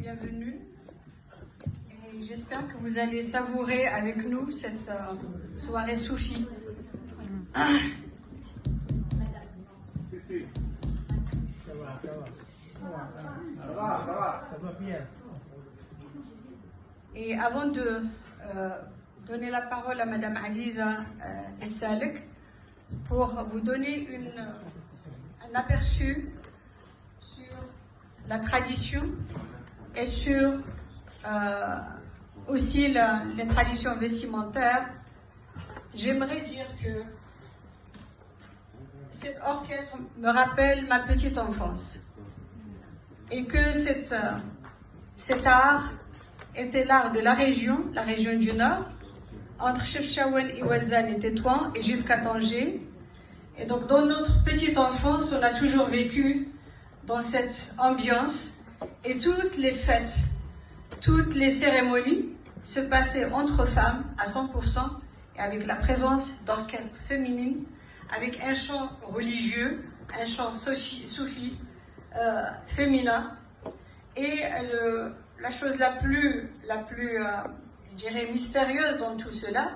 bienvenue. Et j'espère que vous allez savourer avec nous cette soirée soufie. Et avant de donner la parole à Madame Aziza Essalek pour vous donner un aperçu sur la tradition et sur aussi les traditions vestimentaires, j'aimerais dire que cet orchestre me rappelle ma petite enfance et que cet art était l'art de la région du Nord, entre Chefchaouen et Ouazzane et Tétouan et jusqu'à Tanger. Et donc dans notre petite enfance, on a toujours vécu dans cette ambiance et toutes les fêtes, toutes les cérémonies se passaient entre femmes à 100% et avec la présence d'orchestres féminines, avec un chant religieux, un chant soufi féminin. Et la chose la plus je dirais, mystérieuse dans tout cela,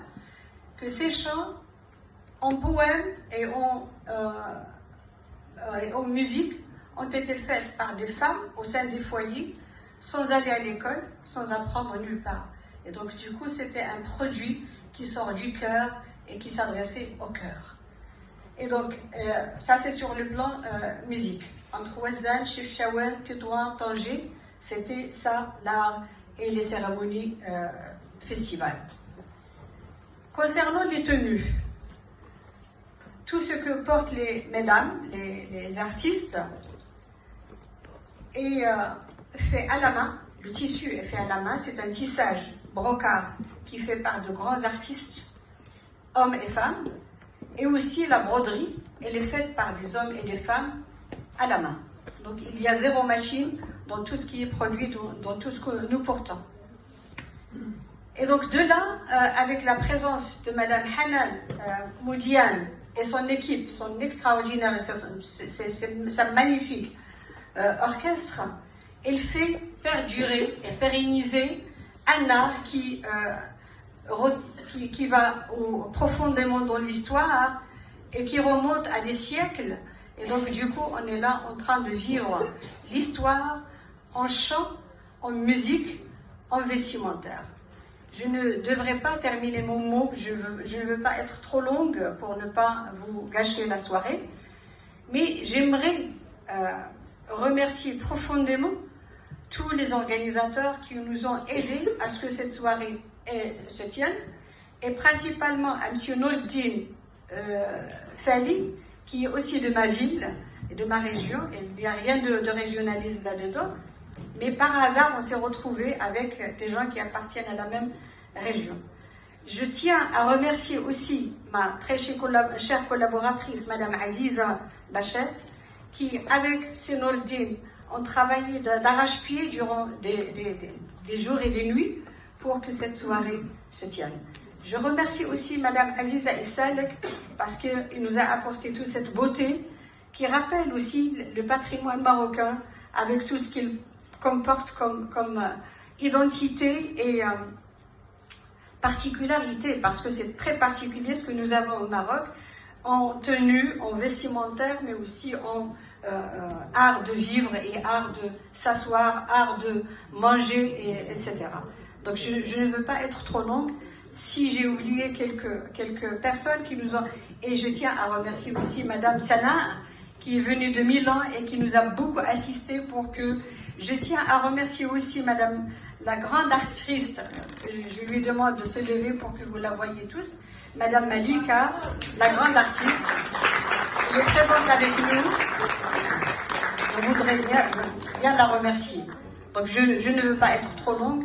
que ces chants en poème et en musique ont été faits par des femmes au sein des foyers, sans aller à l'école, sans apprendre nulle part. Et donc du coup, c'était un produit qui sort du cœur et qui s'adressait au cœur. Et donc, ça c'est sur le plan musique. Entre Ouazzane, Chefchaouen, Tétouan, Tanger, c'était ça l'art et les cérémonies festivals. Concernant les tenues, tout ce que portent les mesdames, les artistes, est fait à la main. Le tissu est fait à la main, c'est un tissage brocart qui fait par de grands artistes, hommes et femmes, et aussi la broderie, elle est faite par des hommes et des femmes à la main. Donc il y a zéro machine dans tout ce qui est produit, dans tout ce que nous portons. Et donc de là, avec la présence de Madame Hanan Moudiane et son équipe, son extraordinaire, sa magnifique orchestre, elle fait perdurer et pérenniser un art qui va profondément dans l'histoire et qui remonte à des siècles. Et donc du coup, on est là en train de vivre l'histoire en chant, en musique, en vestimentaire. Je ne devrais pas terminer mon mot, je ne veux pas être trop longue pour ne pas vous gâcher la soirée, mais j'aimerais remercier profondément tous les organisateurs qui nous ont aidés à ce que cette soirée se tienne, et principalement à M. Nourdine Fali, qui est aussi de ma ville et de ma région, et il n'y a rien de régionalisme là-dedans, mais par hasard, on s'est retrouvés avec des gens qui appartiennent à la même région. Je tiens à remercier aussi ma très chère collaboratrice, Madame Aziza Bachet, qui, avec Sénourdine, ont travaillé d'arrache-pied durant des jours et des nuits pour que cette soirée se tienne. Je remercie aussi Madame Aziza Essalek parce qu'elle nous a apporté toute cette beauté qui rappelle aussi le patrimoine marocain avec tout ce qu'il comporte comme identité et particularité, parce que c'est très particulier ce que nous avons au Maroc en tenue, en vestimentaire, mais aussi en art de vivre et art de s'asseoir, art de manger, etc. Donc je ne veux pas être trop longue. Si j'ai oublié quelques personnes qui nous ont... Et je tiens à remercier aussi Madame Sana, qui est venue de Milan et qui nous a beaucoup assisté pour que... Je tiens à remercier aussi Madame la grande artiste, je lui demande de se lever pour que vous la voyez tous, Madame Malika, la grande artiste, elle est présente avec nous. Je voudrais bien la remercier. Donc je ne veux pas être trop longue.